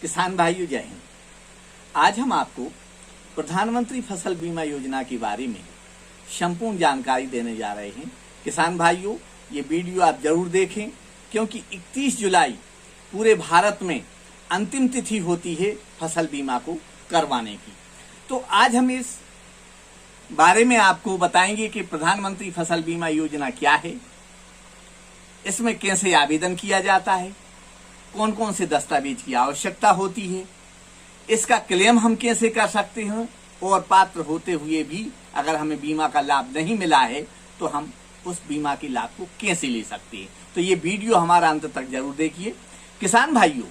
किसान भाइयों जय हिंद। आज हम आपको प्रधानमंत्री फसल बीमा योजना के बारे में संपूर्ण जानकारी देने जा रहे हैं। किसान भाइयों, ये वीडियो आप जरूर देखें क्योंकि 31 जुलाई पूरे भारत में अंतिम तिथि होती है फसल बीमा को करवाने की। तो आज हम इस बारे में आपको बताएंगे कि प्रधानमंत्री फसल बीमा योजना क्या है, इसमें कैसे आवेदन किया जाता है, कौन कौन से दस्तावेज की आवश्यकता होती है, इसका क्लेम हम कैसे कर सकते हैं और पात्र होते हुए भी अगर हमें बीमा का लाभ नहीं मिला है तो हम उस बीमा के लाभ को कैसे ले सकते हैं। तो ये वीडियो हमारा अंत तक जरूर देखिए। किसान भाइयों,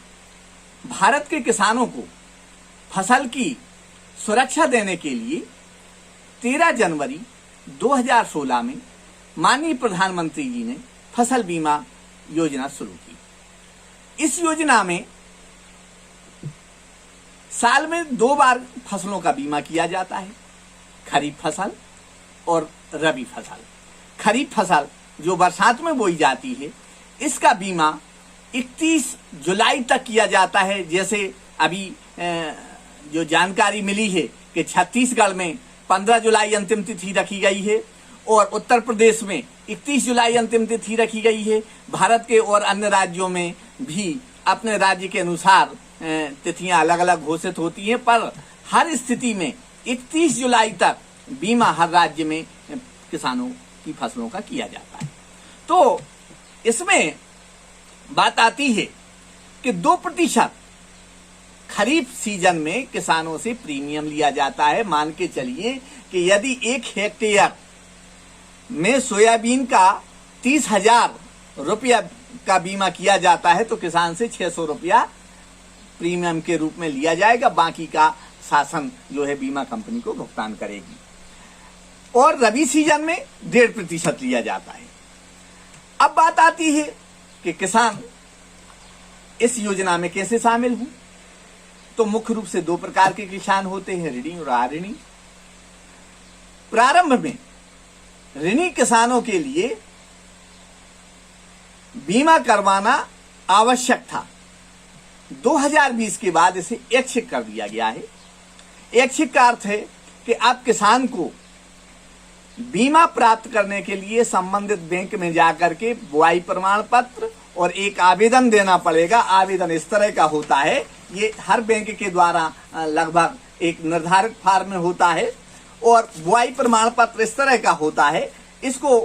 भारत के किसानों को फसल की सुरक्षा देने के लिए 13 जनवरी 2016 में माननीय प्रधानमंत्री जी ने फसल बीमा योजना शुरू की। इस योजना में साल में 2 बार फसलों का बीमा किया जाता है, खरीफ फसल और रबी फसल। खरीफ फसल जो बरसात में बोई जाती है, इसका बीमा 31 जुलाई तक किया जाता है। जैसे अभी जो जानकारी मिली है कि छत्तीसगढ़ में 15 जुलाई अंतिम तिथि रखी गई है और उत्तर प्रदेश में 31 जुलाई अंतिम तिथि रखी गई है। भारत के और अन्य राज्यों में भी अपने राज्य के अनुसार तिथियां अलग अलग घोषित होती हैं, पर हर स्थिति में 31 जुलाई तक बीमा हर राज्य में किसानों की फसलों का किया जाता है। तो इसमें बात आती है कि 2% खरीफ सीजन में किसानों से प्रीमियम लिया जाता है। मान के चलिए कि यदि 1 हेक्टेयर में सोयाबीन का 30,000 रुपया का बीमा किया जाता है तो किसान से 600 रुपया प्रीमियम के रूप में लिया जाएगा, बाकी का शासन जो है बीमा कंपनी को भुगतान करेगी। और रबी सीजन में 1.5% लिया जाता है। अब बात आती है कि किसान इस योजना में कैसे शामिल हों। तो मुख्य रूप से 2 प्रकार के किसान होते हैं, ऋणी और अऋणी। प्रारंभ में ऋणी किसानों के लिए बीमा करवाना आवश्यक था। 2020 के बाद इसे ऐच्छिक कर दिया गया है। ऐच्छिक का अर्थ है कि अब किसान को बीमा प्राप्त करने के लिए संबंधित बैंक में जाकर के बुआई प्रमाण पत्र और एक आवेदन देना पड़ेगा। आवेदन इस तरह का होता है, ये हर बैंक के द्वारा लगभग एक निर्धारित फॉर्म में होता है और बुआई प्रमाण पत्र इस तरह का होता है। इसको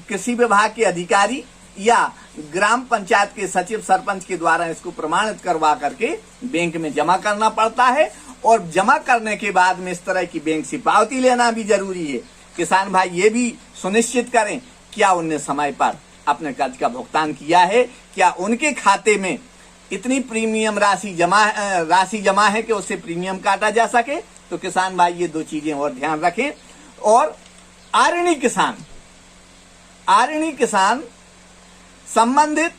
कृषि विभाग के अधिकारी या ग्राम पंचायत के सचिव सरपंच के द्वारा इसको प्रमाणित करवा करके बैंक में जमा करना पड़ता है और जमा करने के बाद में इस तरह की बैंक से पावती लेना भी जरूरी है। किसान भाई ये भी सुनिश्चित करें क्या उनने समय पर अपने कर्ज का भुगतान किया है, क्या उनके खाते में इतनी प्रीमियम राशि जमा है कि उससे प्रीमियम काटा जा सके। तो किसान भाई ये 2 चीजें और ध्यान रखें। और अऋणी किसान संबंधित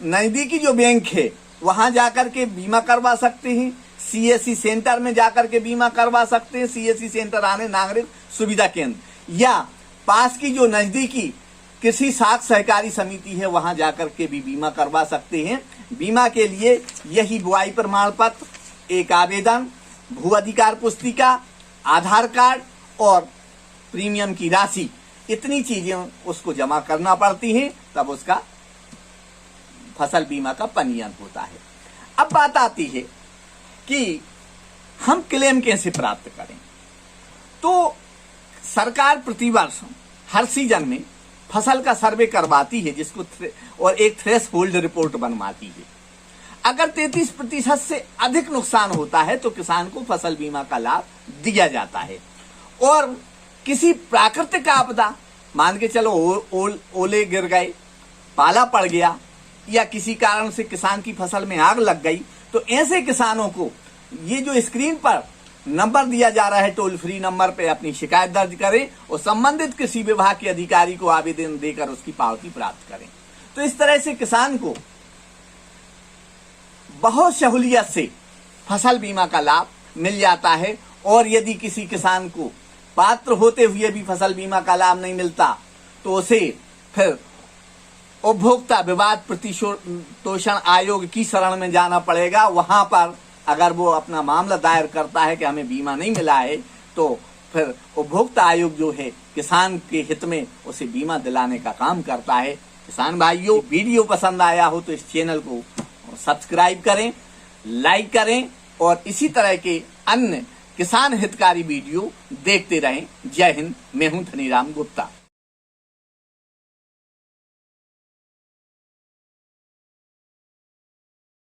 नजदीकी जो बैंक है वहां जाकर के बीमा करवा सकते हैं। सीएससी सेंटर में जाकर के बीमा करवा सकते हैं। सीएससी सेंटर आने नागरिक सुविधा केंद्र या पास की जो नजदीकी कृषि साख सहकारी समिति है वहां जाकर के भी बीमा करवा सकते हैं। बीमा के लिए यही बुआई प्रमाण पत्र, एक आवेदन, भू अधिकार पुस्तिका, आधार कार्ड और प्रीमियम की राशि, इतनी चीजें उसको जमा करना पड़ती हैं, तब उसका फसल बीमा का पंजीयन होता है। अब बात आती है कि हम क्लेम कैसे प्राप्त करें। तो सरकार प्रतिवर्ष हर सीजन में फसल का सर्वे करवाती है जिसको और एक थ्रेशहोल्ड रिपोर्ट बनवाती है। अगर 33% से अधिक नुकसान होता है तो किसान को फसल बीमा का लाभ दिया जाता है। और किसी प्राकृतिक आपदा, मान के चलो ओले गिर गए, पाला पड़ गया या किसी कारण से किसान की फसल में आग लग गई, तो ऐसे किसानों को ये जो स्क्रीन पर नंबर दिया जा रहा है, टोल फ्री नंबर पे अपनी शिकायत दर्ज करें और संबंधित कृषि विभाग के अधिकारी को आवेदन देकर उसकी पावती प्राप्त करें। तो इस तरह से किसान को बहुत सहूलियत से फसल बीमा का लाभ मिल जाता है। और यदि किसी किसान को पात्र होते हुए भी फसल बीमा का लाभ नहीं मिलता तो उसे फिर उपभोक्ता विवाद प्रतिशोधन आयोग की शरण में जाना पड़ेगा। वहां पर अगर वो अपना मामला दायर करता है कि हमें बीमा नहीं मिला है, तो फिर उपभोक्ता आयोग जो है किसान के हित में उसे बीमा दिलाने का काम करता है। किसान भाइयों, वीडियो पसंद आया हो तो इस चैनल को सब्सक्राइब करें, लाइक करें और इसी तरह के अन्य किसान हितकारी वीडियो देखते रहें। जय हिंद। मैं हूं धनीराम गुप्ता।